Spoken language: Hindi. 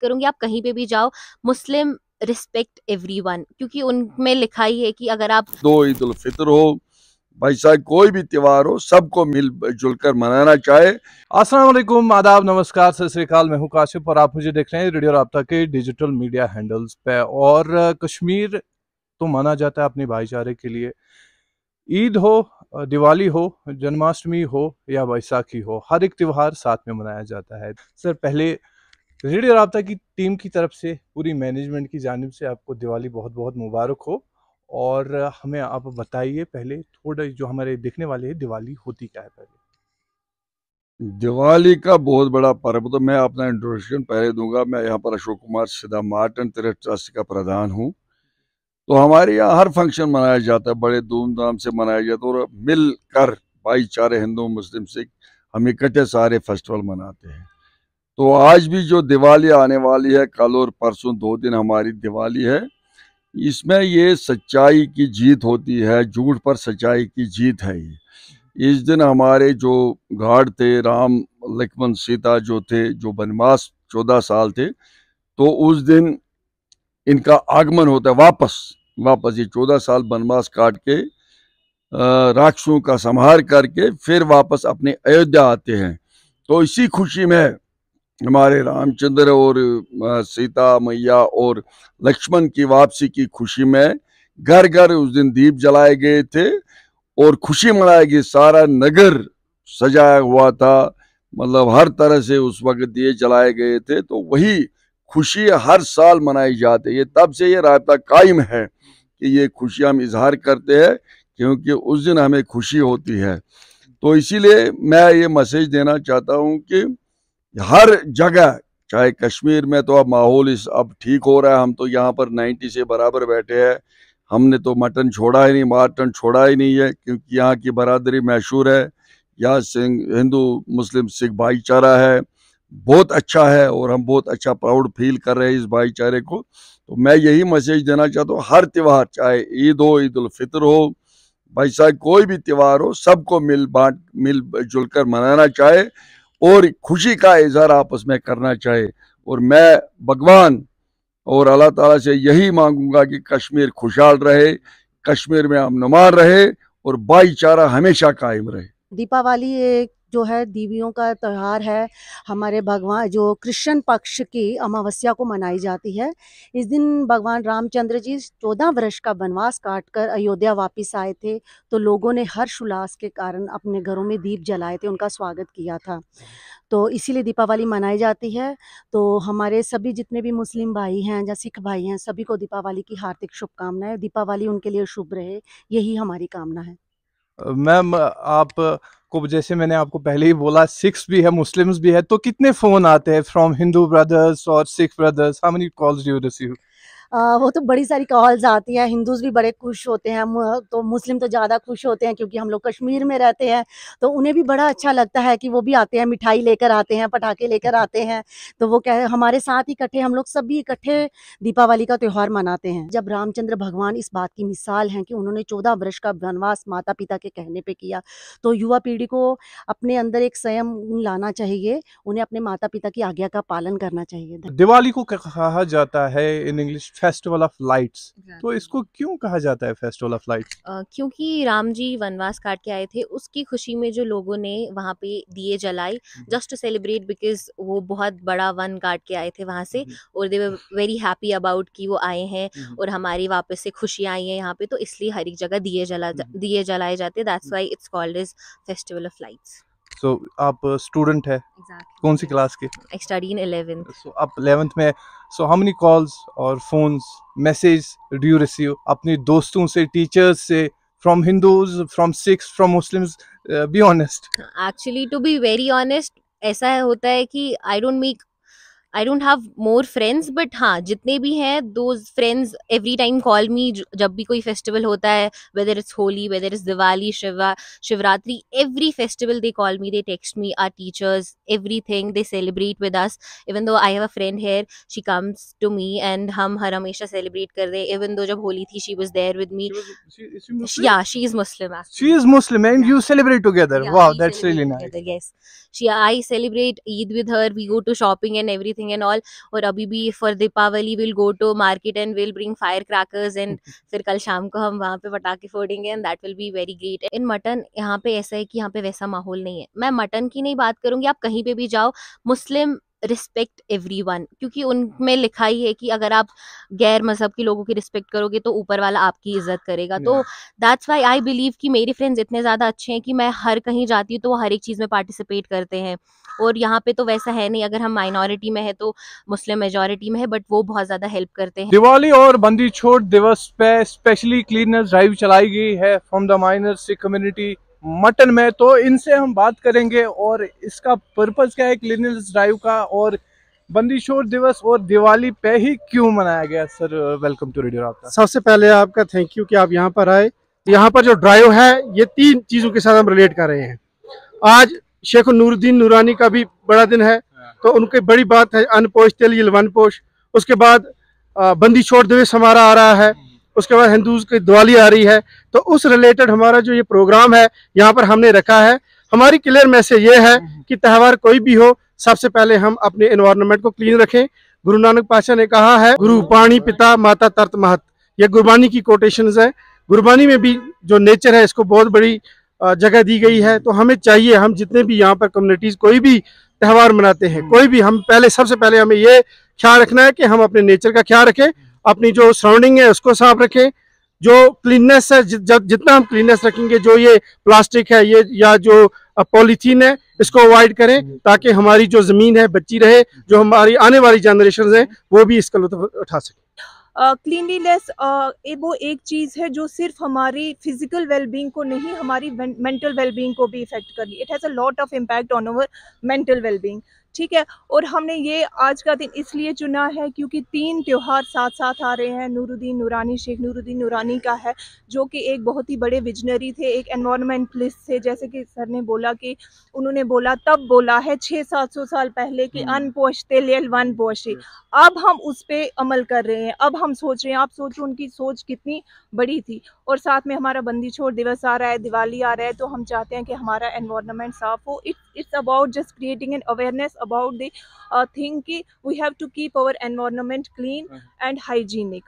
करूंगी, आप कहीं पे भी जाओ, मुस्लिम रिस्पेक्ट एवरीवन, क्योंकि उनमें लिखा ही है कि अगर आप दो ईद उल फितर हो, भाई साहब कोई भी त्योहार हो, सबको मिलजुल कर मनाना चाहे। अस्सलाम वालेकुम, आदाब, नमस्कार, सत श्री अकाल। मैं हूं काशिफ और आप मुझे देख रहे हैं रेडियो राब्ता के डिजिटल मीडिया हैंडल्स पे। और कश्मीर तो माना जाता है अपने भाईचारे के लिए। ईद हो, दिवाली हो, जन्माष्टमी हो या बैसाखी हो, हर एक त्यौहार साथ में मनाया जाता है। सर, पहले रेडियो राब्ता की टीम की तरफ से, पूरी मैनेजमेंट की जानिब से आपको दिवाली बहुत बहुत मुबारक हो। और हमें आप बताइए पहले थोड़ा, जो हमारे देखने वाले हैं, दिवाली होती क्या है पहले? दिवाली का बहुत बड़ा पर्व, तो मैं अपना इंट्रोडक्शन पहले दूंगा। मैं यहाँ पर अशोक कुमार सिद्धा मार्टन तीर्थ ट्रस्ट का प्रधान हूँ। तो हमारे यहाँ हर फंक्शन मनाया जाता है, बड़े धूमधाम से मनाया जाता है, और मिलकर भाईचारे हिंदू मुस्लिम सिख हम इकट्ठे सारे फेस्टिवल मनाते हैं। तो आज भी जो दिवाली आने वाली है, कल और परसों 2 दिन हमारी दिवाली है। इसमें ये सच्चाई की जीत होती है, झूठ पर सच्चाई की जीत है। ये इस दिन हमारे जो गार्ड थे, राम लक्ष्मण सीता जो थे, जो वनवास 14 साल थे, तो उस दिन इनका आगमन होता है वापस ये 14 साल वनवास काट के राक्षसों का संहार करके फिर वापस अपने अयोध्या आते हैं। तो इसी खुशी में हमारे रामचंद्र और सीता मैया और लक्ष्मण की वापसी की खुशी में घर घर उस दिन दीप जलाए गए थे और खुशी मनाई गई। सारा नगर सजाया हुआ था, मतलब हर तरह से उस वक्त दिए जलाए गए थे। तो वही खुशी हर साल मनाई जाती है। ये तब से ये राब्ता कायम है कि ये खुशी हम इजहार करते हैं, क्योंकि उस दिन हमें खुशी होती है। तो इसीलिए मैं ये मैसेज देना चाहता हूँ कि हर जगह, चाहे कश्मीर में तो अब माहौल अब ठीक हो रहा है। हम तो यहाँ पर 90 से बराबर बैठे हैं। हमने तो मटन छोड़ा ही नहीं, माटन छोड़ा ही नहीं है, क्योंकि यहाँ की बरादरी मशहूर है। यहाँ हिंदू मुस्लिम सिख भाईचारा है, बहुत अच्छा है, और हम बहुत अच्छा प्राउड फील कर रहे हैं इस भाईचारे को। तो मैं यही मैसेज देना चाहता हूँ, हर त्यौहार, चाहे ईद हो, ईद उल फितर हो, भाई साहब कोई भी त्यौहार हो, सबको मिलजुल कर मनाना चाहे और खुशी का इजहार आपस में करना चाहे। और मैं भगवान और अल्लाह ताला से यही मांगूंगा कि कश्मीर खुशहाल रहे, कश्मीर में अमन रहे और भाईचारा हमेशा कायम रहे। दीपावली एक जो है दीवियों का त्यौहार है। हमारे भगवान जो कृष्ण पक्ष की अमावस्या को मनाई जाती है। इस दिन भगवान रामचंद्र जी 14 वर्ष का वनवास काटकर अयोध्या वापस आए थे। तो लोगों ने हर्ष उल्लास के कारण अपने घरों में दीप जलाए थे, उनका स्वागत किया था। तो इसीलिए दीपावली मनाई जाती है। तो हमारे सभी जितने भी मुस्लिम भाई हैं या सिख भाई हैं, सभी को दीपावली की हार्दिक शुभकामनाएं। दीपावली उनके लिए शुभ रहे, यही हमारी कामना है। मैम, आप को जैसे मैंने आपको पहले ही बोला, सिख्स भी है, मुस्लिम्स भी है, तो कितने फोन आते हैं फ्रॉम हिंदू ब्रदर्स और Sikh brothers? How many calls do you receive? वो तो बड़ी सारी कॉल्स आती हैं। हिंदूज़ भी बड़े खुश होते हैं, तो मुस्लिम तो ज़्यादा खुश होते हैं, क्योंकि हम लोग कश्मीर में रहते हैं। तो उन्हें भी बड़ा अच्छा लगता है कि वो भी आते हैं, मिठाई लेकर आते हैं, पटाखे लेकर आते हैं। तो वो क्या है, हमारे साथ इकट्ठे, हम लोग सभी इकट्ठे दीपावली का त्यौहार मनाते हैं। जब रामचंद्र भगवान इस बात की मिसाल हैं कि उन्होंने 14 वर्ष का वनवास माता पिता के कहने पे किया, तो युवा पीढ़ी को अपने अंदर एक संयम लाना चाहिए, उन्हें अपने माता पिता की आज्ञा का पालन करना चाहिए। दिवाली को कहा जाता है in English festival of lights, तो इसको क्यों कहा जाता है फेस्टिवल ऑफ लाइट्स? क्योंकि राम जी वनवास काट के आए थे, उसकी खुशी में जो लोगों ने वहाँ पे दिए जलाए, जस्ट टू सेलिब्रेट, बिकॉज वो बहुत बड़ा वन काट के आए थे वहाँ से, और दे वर वेरी हैप्पी अबाउट कि वो आए हैं और हमारी वापस से खुशियाँ आई हैं यहाँ पे। तो इसलिए हर एक जगह दिए जलाए जाते, that's why it's called as festival of lights. So, आप स्टूडेंट है? Exactly. कौन सी क्लास के? I study in 11th. So, आप 11th में। So, how many calls और phones, message do you receive अपने दोस्तों से, टीचर्स से, from Hindus, from Sikhs, from Muslims? Be honest. Actually, to be very honest, ऐसा होता है कि I don't have more friends, but हाँ, जितने भी हैं, those friends every time call me जब भी कोई festival होता है, whether it's Holi, whether it's Diwali, Shivratri, every festival they call me, they text me, our teachers, everything, they celebrate with us. Even though I have a friend here, she comes to me and हम हर हमेशा celebrate कर रहे हैं. Even though जब होली थी, she was there with me. Yeah, she is Muslim actually. She is Muslim and you celebrate together. Yeah, wow, we that's really celebrate nice. together, yes. I celebrate Eid with her, we go to shopping and everything. everything and all. और अभी भी for Deepawali we'll go to market and we'll bring firecrackers and फिर कल शाम को हम वहाँ पे पटाखे फोड़ेंगे and that will be very great. In mutton यहाँ पे ऐसा है कि यहाँ पे वैसा माहौल नहीं है. मैं मटन की नहीं बात करूँगी, आप कहीं पे भी जाओ, मुस्लिम रिस्पेक्ट एवरीवन, क्योंकि उनमें लिखा ही है कि अगर आप गैर मजहब के लोगों की रिस्पेक्ट करोगे तो ऊपर वाला आपकी इज्जत करेगा. तो दैट्स व्हाई आई बिलीव कि मेरे फ्रेंड्स इतने ज़्यादा अच्छे हैं कि मैं हर कहीं जाती हूँ तो वो हर एक चीज़ में पार्टिसिपेट करते हैं. और यहाँ पे तो वैसा है नहीं, अगर हम माइनॉरिटी में है तो मुस्लिम मेजॉरिटी में है, बट वो बहुत ज़्यादा हेल्प करते हैं. दिवाली और बंदी छोड़ दिवस पे स्पेशली क्लीनर्स ड्राइव चलाई गई है from the minor Sikh community mutton में. तो इनसे हम बात करेंगे और इसका पर्पस क्या है क्लीनर्स ड्राइव का, और बंदी छोड़ दिवस और दिवाली पे ही क्यों मनाया गया. सर वेलकम टू रेडियो राब्ता. सबसे पहले आपका थैंक यू कि आप यहाँ पर आए. यहाँ पर जो ड्राइव है ये 3 चीजों के साथ हम रिलेट कर रहे हैं. आज शेख नूरुद्दीन नूरानी का भी बड़ा दिन है, तो उनकी बड़ी बात है अनपोश तेल वन पोश. उसके बाद बंदी छोड़ दिवस हमारा आ रहा है, उसके बाद हिंदूज की दिवाली आ रही है. तो उस रिलेटेड हमारा जो ये प्रोग्राम है यहाँ पर हमने रखा है. हमारी क्लियर मैसेज ये है कि त्यौहार कोई भी हो, सबसे पहले हम अपने एनवायरनमेंट को क्लीन रखें. गुरु नानक पातशाह ने कहा है गुरु पानी पिता माता तरत महत, ये गुरबानी की कोटेशंस है. गुरबानी में भी जो नेचर है इसको बहुत बड़ी जगह दी गई है. तो हमें चाहिए, हम जितने भी यहाँ पर कम्युनिटीज कोई भी त्यौहार मनाते हैं, कोई भी, हम सबसे पहले हमें ये ख्याल रखना है कि हम अपने नेचर का ख्याल रखें, अपनी जो सराउंडिंग है उसको साफ रखें. जो क्लीननेस है, जितना हम क्लीननेस रखेंगे, जो ये प्लास्टिक है ये या जो पॉलीथीन है इसको अवॉइड करें, ताकि हमारी जो जमीन है बची रहे, जो हमारी आने वाली जनरेशन है वो भी इसका लुत्फ उठा सके. क्लीनलीनेस वो एक चीज़ है जो सिर्फ हमारी फिजिकल वेलबींग को नहीं, हमारी मेंटल वेलबींग को भी इफेक्ट कर रही है. It has a lot of impact on our mental wellbeing. ठीक है, और हमने ये आज का दिन इसलिए चुना है क्योंकि 3 त्यौहार साथ साथ आ रहे हैं. नूरुद्दीन नूरानी, शेख नूरुद्दीन नूरानी का है, जो कि एक बहुत ही बड़े विजनरी थे, एक एनवायरमेंटलिस्ट थे. जैसे कि सर ने बोला कि उन्होंने बोला, तब बोला है 600-700 साल पहले कि अनपोषते लेल वन पोषे. अब हम उस पर अमल कर रहे हैं, अब हम सोच रहे हैं. आप सोचो उनकी सोच कितनी बड़ी थी. और साथ में हमारा बंदी छोड़ दिवस आ रहा है, दिवाली आ रहा है, तो हम चाहते हैं कि हमारा एनवायरनमेंट साफ हो. It's about just creating an awareness about the thing कि we have to keep our environment clean and hygienic.